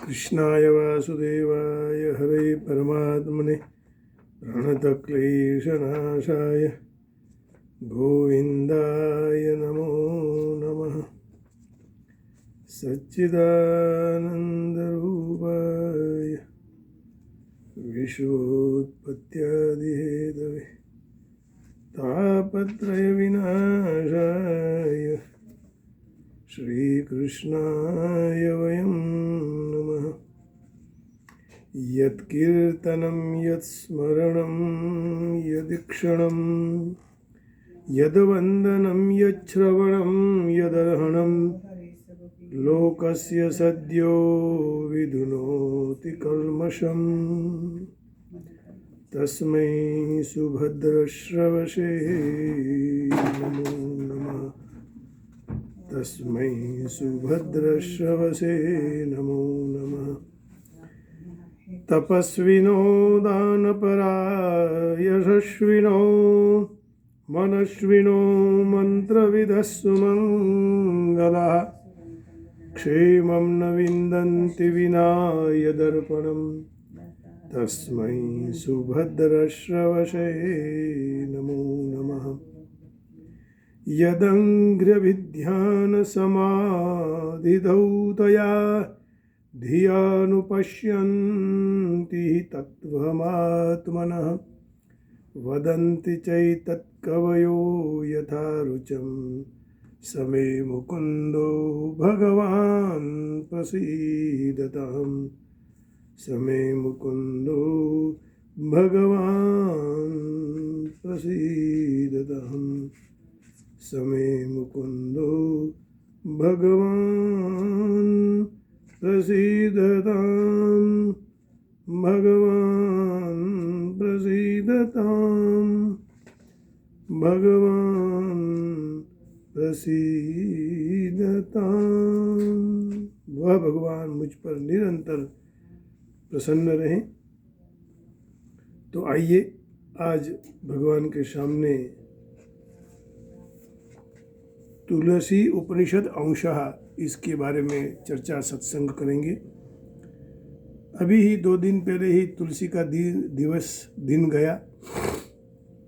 कृष्णाय वासुदेवाय हरे परमात्मने प्रणतक्लेशनाशाय गोविन्दाय नमो नमः। सच्चिदानन्दरूपाय विश्वोत्पत्त्यादिहेतवे तापत्रयविनाशाय श्रीकृष्णाय वयं नमः। यत्कीर्तनं यत्स्मरणं यदीक्षणं यद्वन्दनं यच्छ्रवणं यदर्हणं लोकस्य सद्यो विधुनोति कल्मषम् तस्मै सुभद्रश्रवसे नमो नमः। तस्मै सुभद्रश्रवसे नमो नमः। तपस्विनो दानपरा यशस्विनो मनस्विनो मन्त्रविदः सुमङ्गलाः क्षेमं न विन्दन्ति विना यदर्पणं तस्मै सुभद्रश्रवसे नमो नमः। यदङ्घ्र्यभिध्यानसमाधिधौ तया धियानुपश्यन्ति तत्त्वमात्मनः वदन्ति चैतत्कवयो यथा रुचं समे मुकुन्दो भगवान् प्रसीदताम् समे मुकुन्दो भगवान् प्रसीदताम् समे मुकुन्दो भगवान् प्रसीदताम् भगवान् प्रसीदताम् भगवान् प्रसीदताम्। वह भगवान मुझ पर निरंतर प्रसन्न रहें। तो आइए आज भगवान के सामने तुलसी उपनिषद अंशः इसके बारे में चर्चा सत्संग करेंगे। अभी ही 2 दिन पहले ही तुलसी का दिन गया।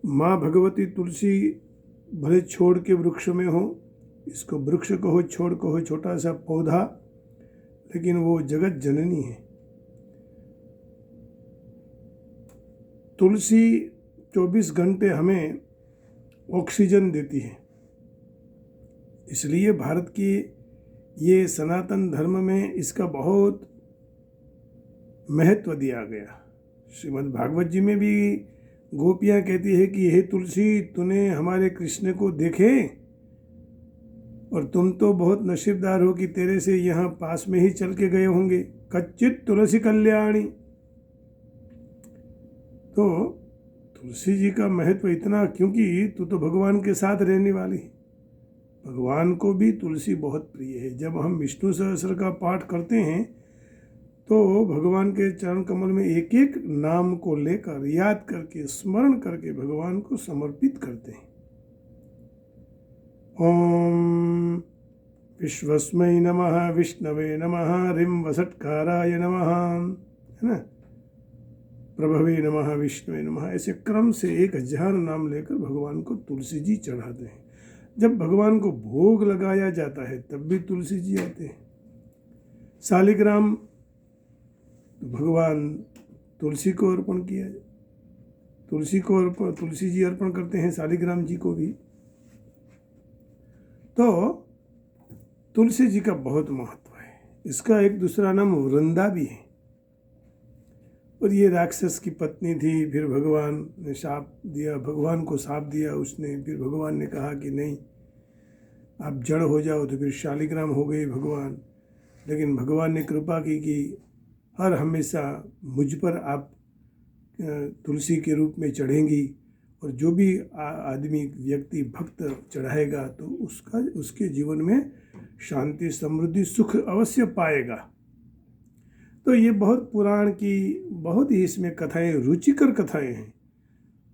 माँ भगवती तुलसी भले छोड़ के वृक्ष में हो, इसको वृक्ष कहो छोड़ कहो छोटा सा पौधा, लेकिन वो जगत जननी है। तुलसी 24 घंटे हमें ऑक्सीजन देती है। इसलिए भारत की ये सनातन धर्म में इसका बहुत महत्व दिया गया। श्रीमद् भागवत जी में भी गोपियाँ कहती है कि हे तुलसी, तूने हमारे कृष्ण को देखे और तुम तो बहुत नसीबदार हो कि तेरे से यहाँ पास में ही चल के गए होंगे। कच्चित तुलसी कल्याणी। तो तुलसी जी का महत्व इतना, क्योंकि तू तो भगवान के साथ रहने वाली है। भगवान को भी तुलसी बहुत प्रिय है। जब हम विष्णु सहस्त्र का पाठ करते हैं तो भगवान के चरण कमल में एक एक नाम को लेकर याद करके स्मरण करके भगवान को समर्पित करते हैं। ओम विश्वस्मै नमः, विष्णवे नमः, रिम वसटकाराय नमः, है ना, प्रभवे नमः, विष्णुवे नमः। ऐसे क्रम से 1000 नाम लेकर भगवान को तुलसी जी चढ़ाते हैं। जब भगवान को भोग लगाया जाता है तब भी तुलसी जी आते हैं। शालिग्राम भगवान तुलसी को अर्पण किया जाए, तुलसी जी अर्पण करते हैं शालिग्राम जी को भी। तो तुलसी जी का बहुत महत्व है। इसका एक दूसरा नाम वृंदा भी है। और ये राक्षस की पत्नी थी, फिर भगवान ने शाप दिया, भगवान को शाप दिया उसने। फिर भगवान ने कहा कि नहीं, आप जड़ हो जाओ, तो फिर शालिग्राम हो गए भगवान। लेकिन भगवान ने कृपा की कि हर हमेशा मुझ पर आप तुलसी के रूप में चढ़ेंगी, और जो भी आदमी व्यक्ति भक्त चढ़ाएगा तो उसके जीवन में शांति समृद्धि सुख अवश्य पाएगा। तो ये बहुत पुराण की बहुत ही इसमें कथाएं, रुचिकर कथाएं हैं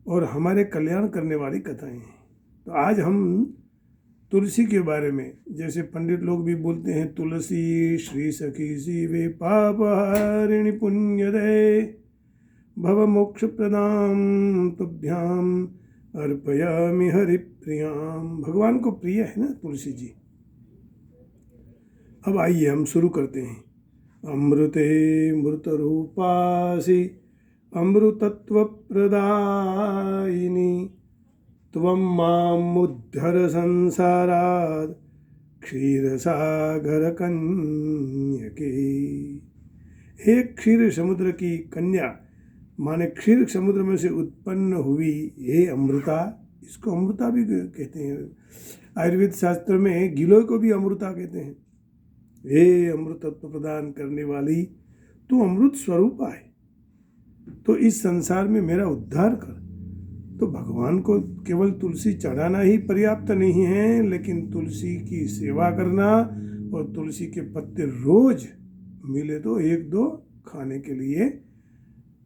और हमारे कल्याण करने वाली कथाएं हैं। तो आज हम तुलसी के बारे में जैसे पंडित लोग भी बोलते हैं, तुलसी श्री सखी शिवे पापहारिणि पुण्यदे भव मोक्ष प्रदाम तुभ्याम अर्पयामि हरिप्रियाम। भगवान को प्रिय है ना तुलसी जी। अब आइए हम शुरू करते हैं। अमृते मृत रूपासि अमृतत्व प्रदायिनी त्वं मामुद्धर संसारात् क्षीरसागर कन्यके। हे क्षीर समुद्र की कन्या, माने क्षीर समुद्र में से उत्पन्न हुई हे अमृता। इसको अमृता भी कहते हैं। आयुर्वेद शास्त्र में गिलोय को भी अमृता कहते हैं। हे अमृतत्व प्रदान करने वाली, तू अमृत स्वरूपा है, तो इस संसार में मेरा उद्धार कर। तो भगवान को केवल तुलसी चढ़ाना ही पर्याप्त नहीं है, लेकिन तुलसी की सेवा करना और तुलसी के पत्ते रोज मिले तो एक दो खाने के लिए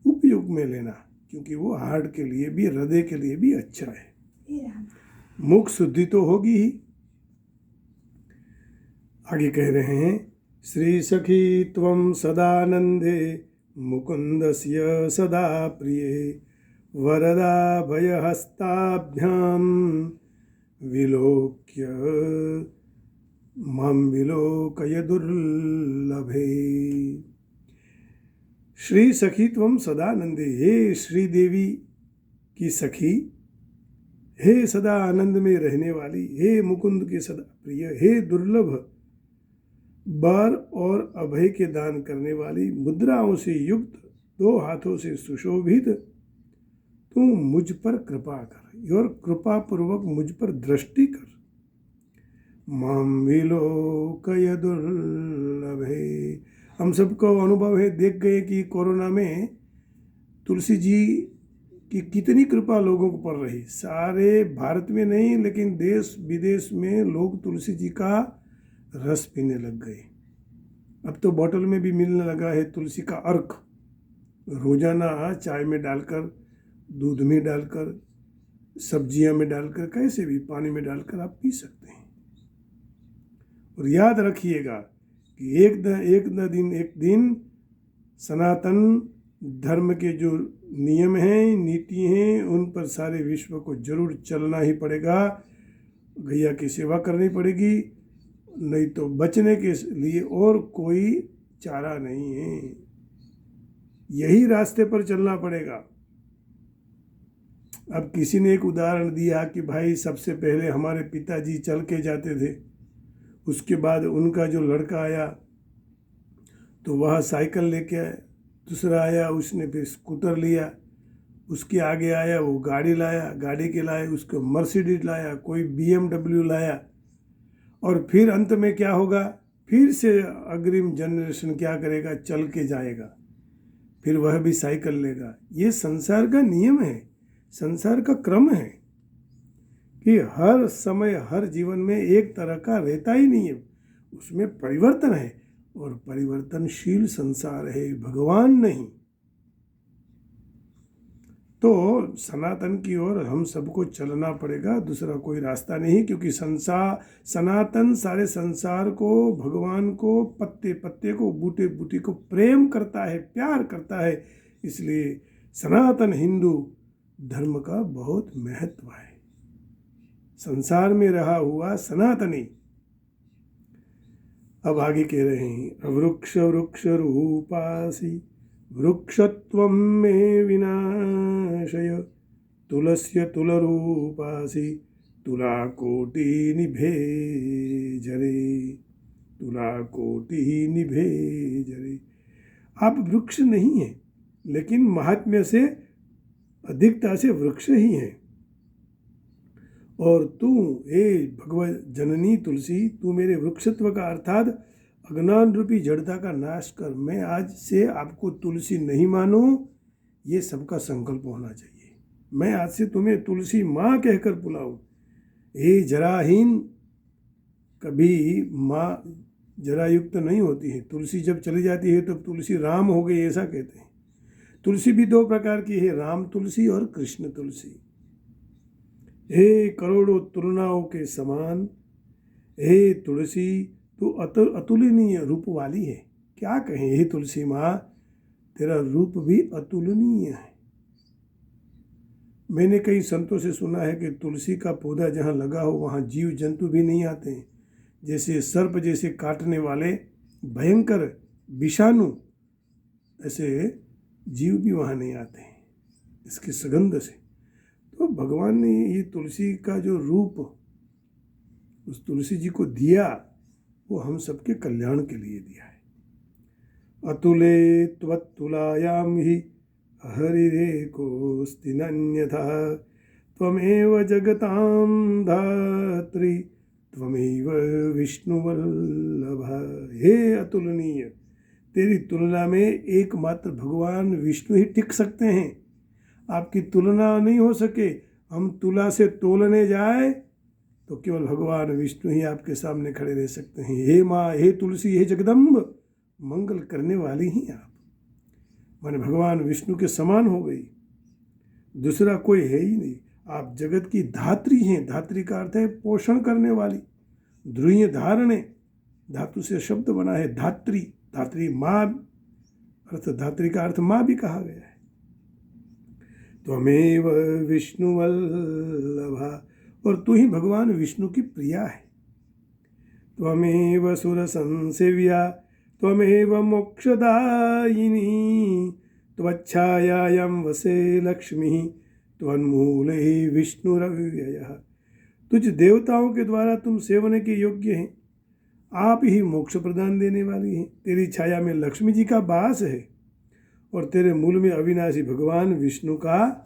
उपयोग में लेना, क्योंकि वो हार्ट के लिए भी, हृदय के लिए भी अच्छा है। मुख शुद्धि तो होगी ही। आगे कह रहे हैं, श्री सखी त्वं सदानंदे मुकुंदस्य सदा प्रिये वरदा भयहस्ताभ्याम विलोक्य मां विलोकय दुर्लभे। श्री सखी त्वं सदानंदे, हे श्री देवी की सखी, हे सदा आनंद में रहने वाली, हे मुकुंद के सदा प्रिय, हे दुर्लभ वर और अभय के दान करने वाली, मुद्राओं से युक्त, दो हाथों से सुशोभित, तू मुझ पर कृपा कर और कृपा पूर्वक मुझ पर दृष्टि कर। माम विलोकय दुर्लभे। हम सबको अनुभव है, देख गए कि कोरोना में तुलसी जी की कितनी कृपा लोगों को पड़ रही। सारे भारत में नहीं, लेकिन देश विदेश में लोग तुलसी जी का रस पीने लग गए। अब तो बोतल में भी मिलने लगा है तुलसी का अर्क। रोजाना चाय में डालकर, दूध में डालकर, सब्जियां में डालकर, कैसे भी पानी में डालकर आप पी सकते हैं। और याद रखिएगा कि एक दिन सनातन धर्म के जो नियम हैं, नीति हैं, उन पर सारे विश्व को जरूर चलना ही पड़ेगा। गैया की सेवा करनी पड़ेगी, नहीं तो बचने के लिए और कोई चारा नहीं है। यही रास्ते पर चलना पड़ेगा। अब किसी ने एक उदाहरण दिया कि भाई सबसे पहले हमारे पिताजी चल के जाते थे, उसके बाद उनका जो लड़का आया तो वह साइकिल लेके आया, दूसरा आया उसने फिर स्कूटर लिया, उसके आगे आया वो गाड़ी लाया, गाड़ी के लाए उसको मर्सिडीज लाया, कोई BMW लाया, और फिर अंत में क्या होगा, फिर से अग्रिम जनरेशन क्या करेगा, चल के जाएगा, फिर वह भी साइकिल लेगा। ये संसार का नियम है, संसार का क्रम है कि हर समय हर जीवन में एक तरह का रहता ही नहीं है, उसमें परिवर्तन है, और परिवर्तनशील संसार है, भगवान नहीं। तो सनातन की ओर हम सबको चलना पड़ेगा, दूसरा कोई रास्ता नहीं, क्योंकि सनातन सारे संसार को, भगवान को, पत्ते पत्ते को, बूटे बूटे को प्रेम करता है, प्यार करता है। इसलिए सनातन हिंदू धर्म का बहुत महत्व है, संसार में रहा हुआ सनातनी। अब आगे कह रहे हैं, वृक्ष वृक्ष रूपासि वृक्षत्वं मे विनाशय तुलस्य तुलरूपासि तुलाकोटि निभे जरे, तुलाकोटि निभे जरे। आप वृक्ष नहीं हैं, लेकिन महात्म्य से अधिकता से वृक्ष ही हैं। और तू हे भगवत जननी तुलसी, तू मेरे वृक्षत्व का अर्थात अज्ञान रूपी जड़ता का नाश कर। मैं आज से आपको तुलसी नहीं मानूं, ये सबका संकल्प होना चाहिए। मैं आज से तुम्हें तुलसी माँ कहकर बुलाऊं। हे जराहीन, कभी माँ जरायुक्त नहीं होती है। तुलसी जब चली जाती है तो तुलसी राम हो गई, ऐसा कहते हैं। तुलसी भी दो प्रकार की है, राम तुलसी और कृष्ण तुलसी। हे करोड़ों तुलनाओं के समान हे तुलसी तू अतुलनीय रूप वाली है। क्या कहें, हे तुलसी माँ, तेरा रूप भी अतुलनीय है। मैंने कई संतों से सुना है कि तुलसी का पौधा जहाँ लगा हो वहाँ जीव जंतु भी नहीं आते हैं। जैसे सर्प जैसे काटने वाले भयंकर विषाणु, ऐसे जीव भी वहाँ नहीं आते हैं इसकी सुगंध से। तो भगवान ने ये तुलसी का जो रूप उस तुलसी जी को दिया, वो हम सबके कल्याण के लिए दिया है। अतुले त्वत्तुलायाम ही हरिरेकोस्ति नन्यथा त्वमेव जगतां धात्री त्वमेव विष्णुवल्लभ। हे अतुलनीय, तेरी तुलना में एकमात्र भगवान विष्णु ही टिक सकते हैं। आपकी तुलना नहीं हो सके। हम तुला से तोलने जाए तो केवल भगवान विष्णु ही आपके सामने खड़े रह सकते हैं। हे माँ, हे तुलसी, हे जगदम्ब, मंगल करने वाली ही आप, माने भगवान विष्णु के समान हो गई, दूसरा कोई है ही नहीं। आप जगत की धात्री हैं। धात्री का अर्थ है पोषण करने वाली। ध्रुवीय धारणे, धातु से शब्द बना है धात्री। धात्री माँ, अर्थ धात्री का अर्थ माँ भी कहा गया है। त्वमेव विष्णुवल्लभा, और तू ही भगवान विष्णु की प्रिया है। त्वमेव सुर संसेव्या त्वमेव मोक्षदायिनी त्वच्छायायां वसे लक्ष्मी त्वन्मूले विष्णुरव्ययः। तुझ देवताओं के द्वारा तुम सेवने के योग्य हैं। आप ही मोक्ष प्रदान देने वाली हैं। तेरी छाया में लक्ष्मी जी का वास है और तेरे मूल में अविनाशी भगवान विष्णु का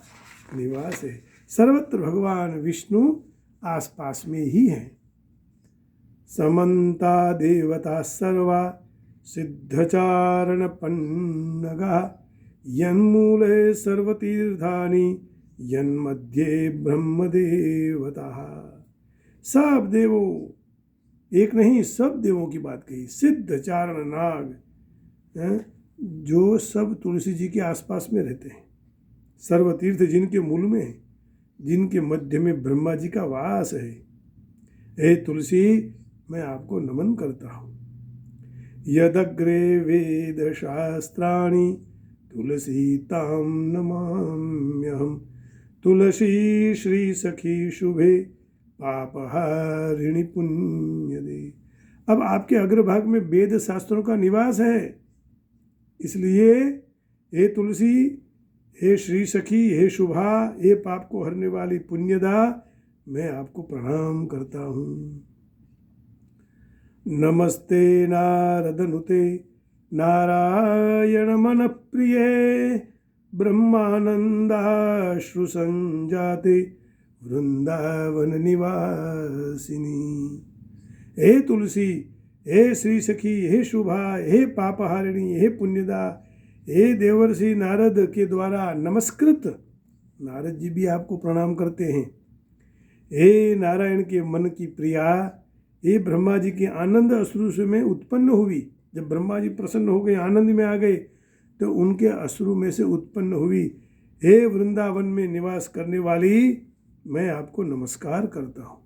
निवास है। सर्वत्र भगवान विष्णु आसपास में ही है। समन्ता देवता सर्वा सिद्धचारण पन्नगा यन्मूले सर्वतीर्थानि यन्मध्ये ब्रह्मदेवता। सब देवों, एक नहीं सब देवों की बात कही। सिद्ध चारण नाग जो सब तुलसी जी के आसपास में रहते हैं। सर्वतीर्थ जिनके मूल में है, जिनके मध्य में ब्रह्मा जी का वास है। हे तुलसी, मैं आपको नमन करता हूँ। यदग्रे वेद शास्त्राणि तुलसी तां नमाम्यहम्। तुलसी श्री सखी शुभे पापहारिणि पुण्यदे। अब आपके अग्रभाग में वेद शास्त्रों का निवास है, इसलिए हे तुलसी, हे श्री सखी, हे शुभा, हे पाप को हरने वाली पुण्यदा, मैं आपको प्रणाम करता हूँ। नमस्ते नारदनुते नारायण मन प्रिये ब्रह्मानंदाश्रु संजाते वृंदावन निवासिनी। हे तुलसी, हे श्री सखी, हे शुभा, हे पापहारिणी, हे पुण्यदा, हे देवर्षि नारद के द्वारा नमस्कृत, नारद जी भी आपको प्रणाम करते हैं। हे नारायण के मन की प्रिया, हे ब्रह्मा जी के आनंद अश्रु से में उत्पन्न हुई। जब ब्रह्मा जी प्रसन्न हो गए, आनंद में आ गए, तो उनके अश्रु में से उत्पन्न हुई। हे वृंदावन में निवास करने वाली, मैं आपको नमस्कार करता हूँ।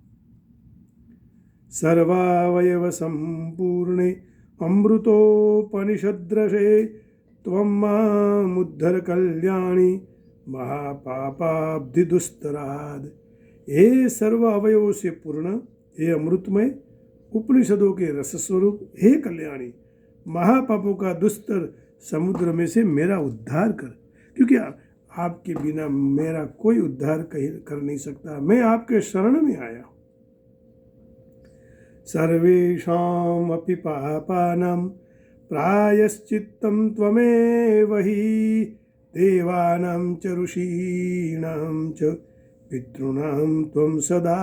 सर्वावयव संपूर्णे अमृतोपनिषद्रसे त्वं मामुद्धर कल्याणी महापापाब्धि दुस्तराद। हे सर्व अवयवों से पूर्ण, हे अमृतमय, उपनिषदों के रस स्वरूप, हे कल्याणी, महापापों का दुस्तर समुद्र में से मेरा उद्धार कर, क्योंकि आपके बिना मेरा कोई उद्धार कर नहीं सकता। मैं आपके शरण में आया हूँ। सर्वेषाम् अपि पापानां प्रायश्चित्तं त्वमेव हि देवानां च ऋषीणां च पितॄणां त्वं सदा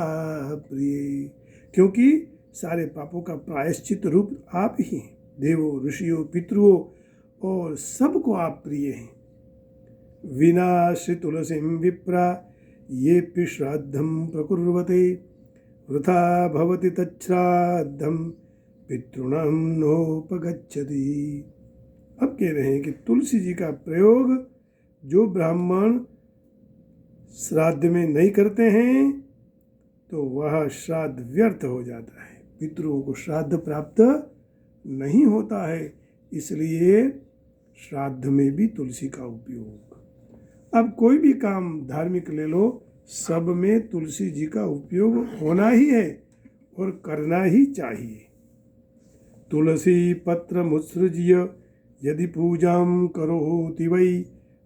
प्रिय। क्योंकि सारे पापों का प्रायश्चित रूप आप ही हैं। देवों, ऋषियों, पितृओं और सबको आप प्रिय हैं। विनाश्रि तुलसीं विप्रा येऽपि श्राद्धं प्रकुर्वते वृथा भवति तच्छ्राद्धं पितॄणां नोपगच्छति। अब कह रहे हैं कि तुलसी जी का प्रयोग जो ब्राह्मण श्राद्ध में नहीं करते हैं तो वह श्राद्ध व्यर्थ हो जाता है। पितरों को श्राद्ध प्राप्त नहीं होता है, इसलिए श्राद्ध में भी तुलसी का उपयोग। अब कोई भी काम धार्मिक ले लो, सब में तुलसी जी का उपयोग होना ही है और करना ही चाहिए। तुलसी पत्र मुत्सृज्य यदि पूजां करोति वै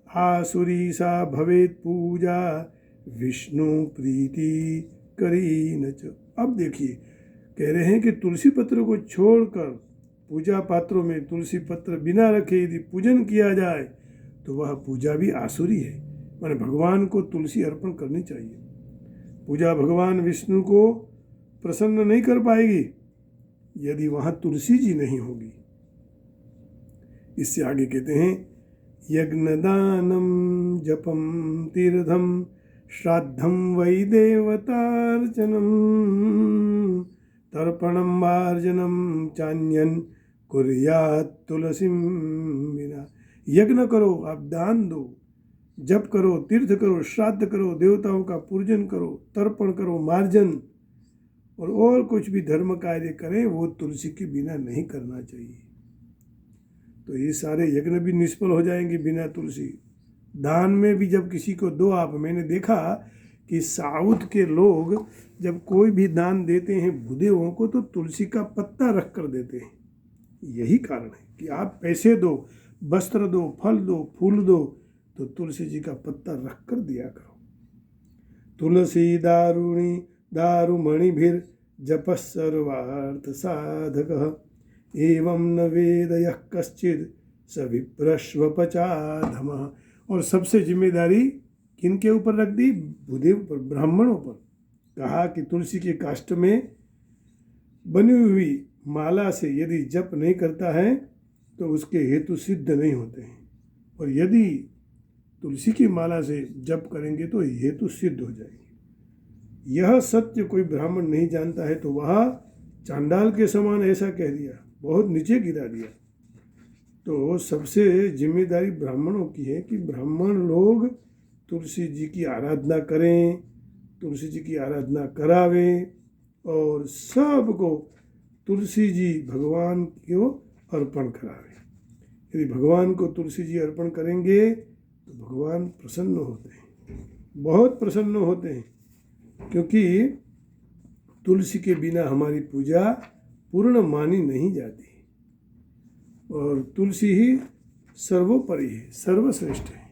आसुरी सा भवेत् पूजा विष्णु प्रीति करी न च। अब देखिए, कह रहे हैं कि तुलसी पत्र को छोड़कर पूजा पात्रों में तुलसी पत्र बिना रखे यदि पूजन किया जाए तो वह पूजा भी आसुरी है। माने भगवान को तुलसी अर्पण करनी चाहिए। पूजा भगवान विष्णु को प्रसन्न नहीं कर पाएगी यदि वहाँ तुलसी जी नहीं होगी। इससे आगे कहते हैं, यज्ञदानम जपम तीर्थम श्राद्धम वै देवतार्चनम तर्पणम वार्जनम चान्यन कुर्यात् तुलसीम बिना। यज्ञ करो, आप दान दो, जप करो, तीर्थ करो, श्राद्ध करो, देवताओं का पूजन करो, तर्पण करो, मार्जन और कुछ भी धर्म कार्य करें, वो तुलसी के बिना नहीं करना चाहिए। तो ये सारे यज्ञ भी निष्फल हो जाएंगे बिना तुलसी। दान में भी जब किसी को दो आप, मैंने देखा कि साउथ के लोग जब कोई भी दान देते हैं भूदेवों को तो तुलसी का पत्ता रख कर देते हैं। यही कारण है कि आप पैसे दो, वस्त्र दो, फल दो, फूल दो, तो तुलसी जी का पत्ता रख कर दिया करो। तुलसी दारुणी दारुमणिभिर जपः सर्वार्थ साधकः एवं न वेदयः कश्चित् स विप्रश्वपचाधमः। और सबसे जिम्मेदारी किन के ऊपर रख दी? भूदेव पर, ब्राह्मणों पर। कहा कि तुलसी के काष्ठ में बनी हुई माला से यदि जप नहीं करता है तो उसके हेतु सिद्ध नहीं होते हैं, और यदि तुलसी की माला से जप करेंगे तो हेतु सिद्ध हो जाएंगे। यह सत्य कोई ब्राह्मण नहीं जानता है तो वह चांडाल के समान ऐसा कह दिया, बहुत नीचे गिरा दिया। तो सबसे जिम्मेदारी ब्राह्मणों की है कि ब्राह्मण लोग तुलसी जी की आराधना करें, तुलसी जी की आराधना करावें और सबको तुलसी जी भगवान को अर्पण करावें। यदि भगवान को तुलसी जी अर्पण करेंगे तो भगवान प्रसन्न होते हैं, बहुत प्रसन्न होते हैं, क्योंकि तुलसी के बिना हमारी पूजा पूर्ण मानी नहीं जाती। और तुलसी ही सर्वोपरि है, सर्वश्रेष्ठ है।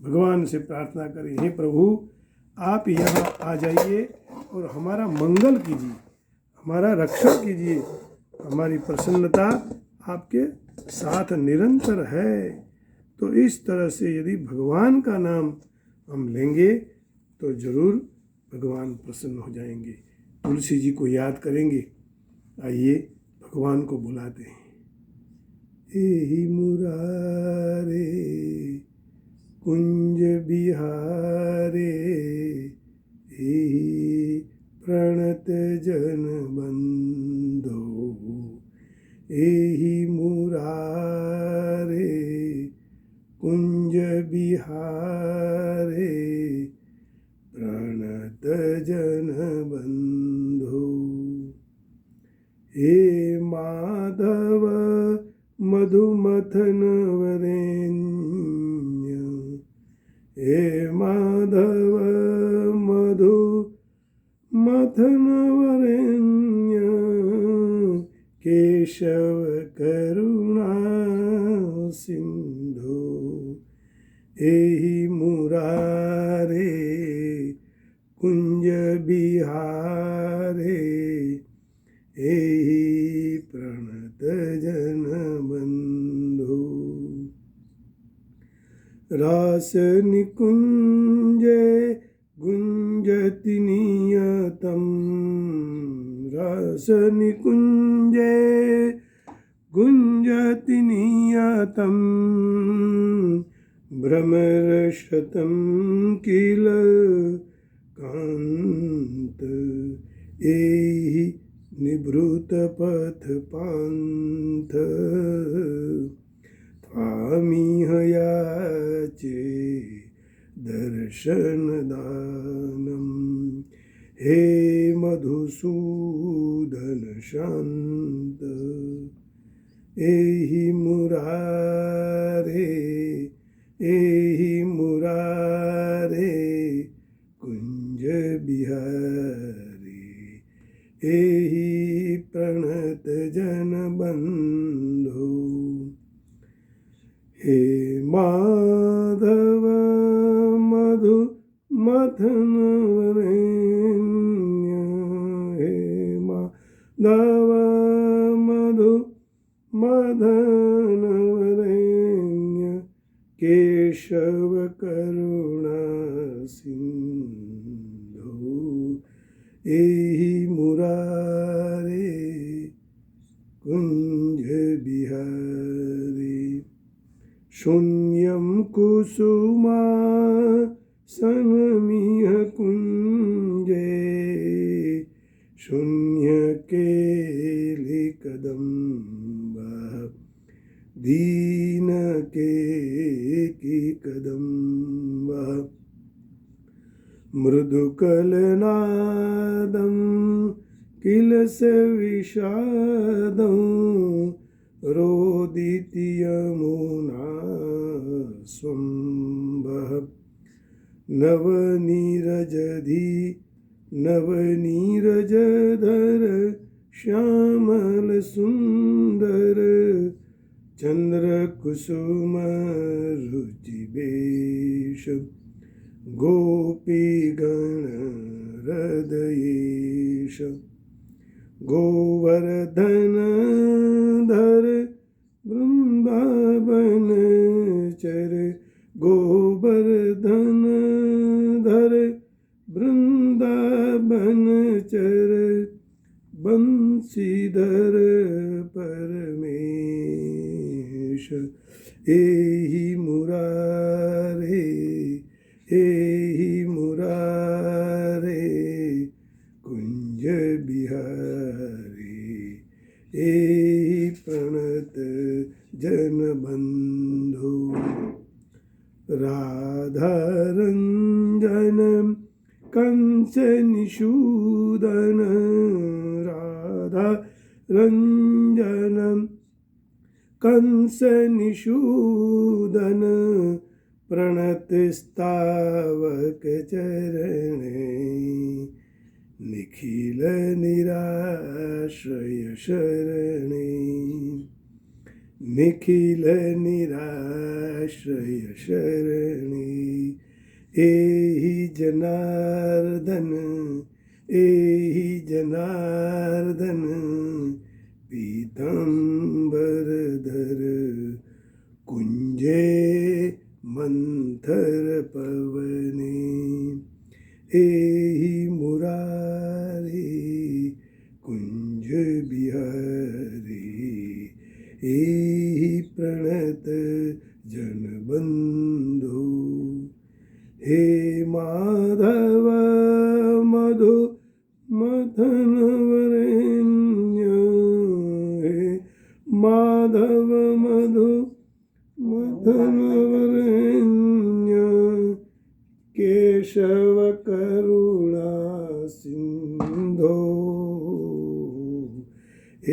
भगवान से प्रार्थना करें, हे प्रभु आप यहाँ आ जाइए और हमारा मंगल कीजिए, हमारा रक्षा कीजिए, हमारी प्रसन्नता आपके साथ निरंतर है। तो इस तरह से यदि भगवान का नाम हम लेंगे तो जरूर भगवान प्रसन्न हो जाएंगे। तुलसी जी को याद करेंगे। आइए भगवान को बुलाते हैं। एहि मुरारे कुंज बिहारे एहि प्रणत जन बंधो एहि मुरारे कुंज बिहारे प्रणत जन बंधो। हे माधव मधुमथन वरेण्य हे माधव मधुमथन वरेण्य केशव करुणा सिंधु एहि मुरारे कुंज बिहारे एहि प्रणत जन बंधु। रास निकुंजे गुंजति नियतम रास निकुंजे गुंजति नियतम भ्रमरशतम किल कांत एहि निभृत पथ पांथ त्वामिह याचे दर्शन दानम हे मधुसूदन धन शांत एहि मुरारे कुंज बिहारी एहि प्रणत जन बंधु हे माधव मधु मथन वरेण्य हे माधव मधु मदन वरेण्य केशव करुणा सिंधु एहि मुरारे कुंज बिहारी शून्यं कुसुमासनमिह कुंजे शून्य केलि कदम्बा दीन केकि कदम्बा मृदुकलनादं किल सविषादं रोदिति यमुना स्वम्भः नवनीरजधर श्यामल सुंदर चंद्रकुसुम रुचिवेश गोपीगण हृदयेश गोवर्धन धर वृंदावन चर गोवर्धन धर वृंदावन चर बंशीधर परमेश एहि मुरारे कुंज बिहारी एहि प्रणत जन बंधु राधा रंजन कंस निषूदन राधा रंजन कंस निषूदन प्रणत स्तावक चरणे निखिल निराश्रय शरणे निखिल निराश्रय शरणे एहि जनार्दन पीतांबर धर कुंजे मंथर पवने एहि मुरारी कुंज बिहारी एहि प्रणत जन बंधु हे माधव मधु मथन वरेण्य हे माधव मधु मथन वरेण्य केशव करुणा सिंधो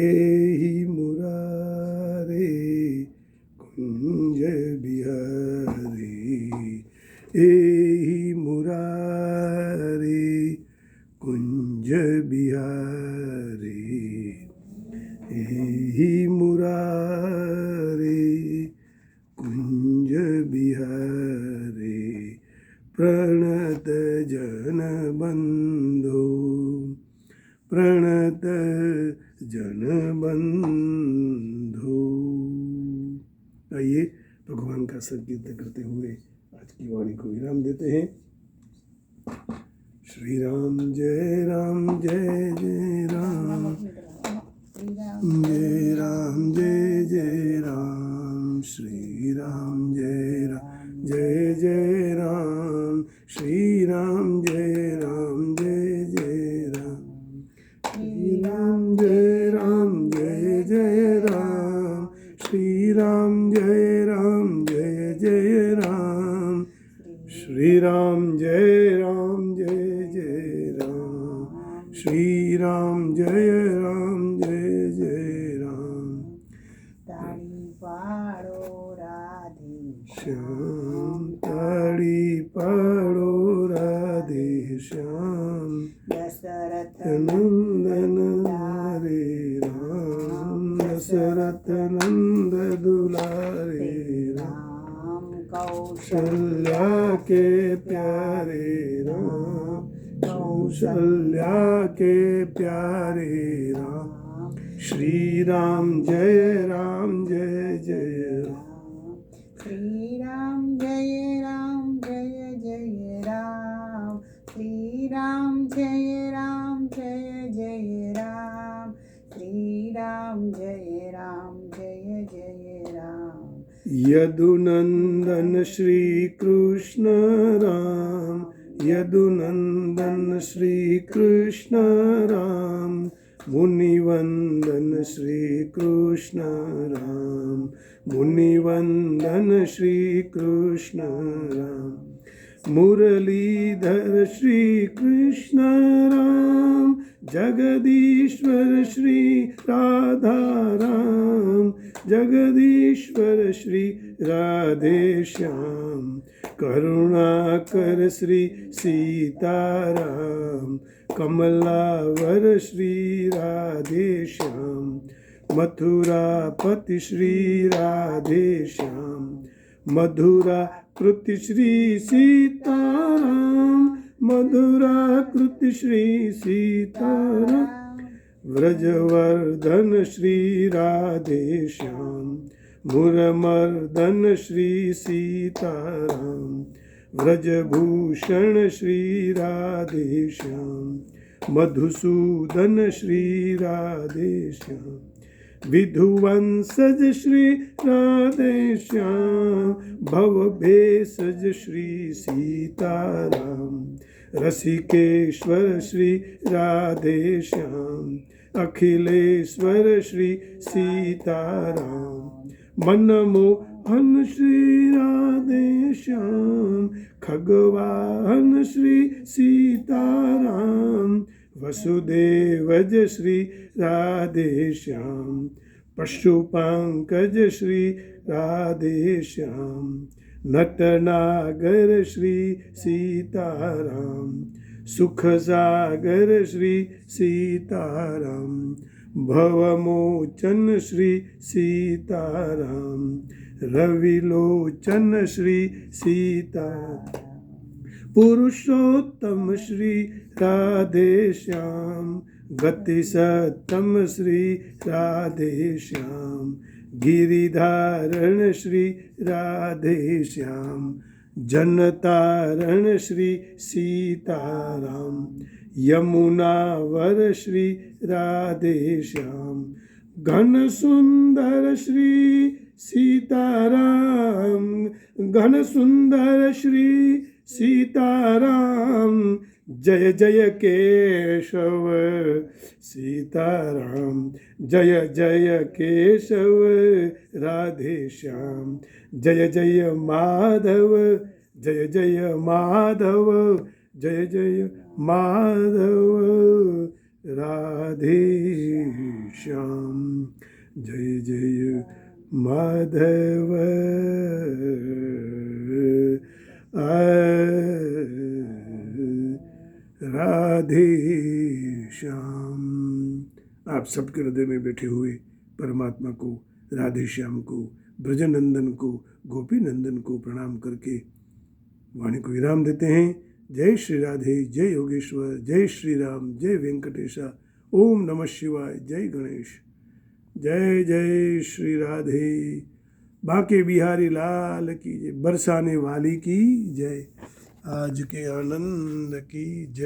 एहि मुरारे कुंज बिहारी एहि मुरारे कुंज बिहारी एहि मुरारे कुंज बिहारी प्रणत जन बंधु प्रणत जन बंधु। आइए भगवान का संकीर्तन करते हुए आज की वाणी को विराम देते हैं। श्री राम जय राम जय जय राम जय राम जय जय राम श्री राम जय राम जय जय राम श्री राम जय राम जय जय राम श्री राम जय राम जय जय राम श्री राम जय राम जय जय राम श्री राम जय राम जय जय राम श्री राम जय राम। ताड़ी पाड़ो राधे श्याम ताड़ी पाड़ो राधे श्याम। दशरथ नंदन हरे राम, दशरथ नंद दुलारे राम। कौशल्या के प्यारे राम, कौशल्या के प्यारे राम। श्री राम जय राम। श्री राम जय राम। श्री राम जय राम जय राम। श्री राम जय राम। यदुनंदन श्री कृष्ण राम, यदुनंदन श्री कृष्ण राम। मुनिवंदन श्री कृष्ण राम, मुनिवंदन श्री कृष्ण राम। मुरलीधर श्री कृष्ण राम, जगदीश्वर श्री राधा राम। जगदीश्वर श्री राधे श्याम, करुणाकर श्री सीताराम। कमलावर श्री राधे श्याम, मथुरापति श्री राधे श्याम। मधुरा कृति श्री सीताराम, मधुरा कृति श्री सीताराम। व्रजवर्धन श्री राधे श्याम, मुरमर्दन श्री सीताराम। व्रजभूषण श्री राधे श्याम, मधुसूदन श्री राधे श्याम। विधुवंसज श्री राधे श्याम, भवभेषज श्री सीताराम। रसिकेश्वर श्री राधे श्याम, अखिलेश्वर श्री सीताराम। मनमोहन श्री राधे श्याम, खगवाहन श्री सीताराम। वसुदेवज श्री राधे श्याम, पशुपांकज श्री राधे श्याम। नटनागर श्री सीताराम, सुखसागर श्री सीताराम। भवमोचन श्री सीताराम, रविलोचन श्री सीताराम। पुरुषोत्तम श्री राधे श्याम, गति सत्तम श्री राधे श्याम। गिरिधारण श्री राधे श्याम, जनतारण श्री सीताराम। यमुनावर श्री राधे श्याम, घन सुंदर श्री सीताराम। घन सुंदर श्री सीताराम, जय जय केशव सीताराम। जय जय केशव राधे श्याम। जय जय माधव, जय जय माधव, जय जय माधव राधे श्याम। जय जय माधव राधे श्याम। आप सबके हृदय में बैठे हुए परमात्मा को, राधे श्याम को, ब्रजनंदन को, गोपी नंदन को प्रणाम करके वाणी को विराम देते हैं। जय श्री राधे, जय योगेश्वर, जय श्री राम, जय वेंकटेशा। ओम नमः शिवाय, जय गणेश। जय जय श्री राधे। बाके बिहारी लाल की जय। बरसाने वाली की जय। आज के आनंद की जय।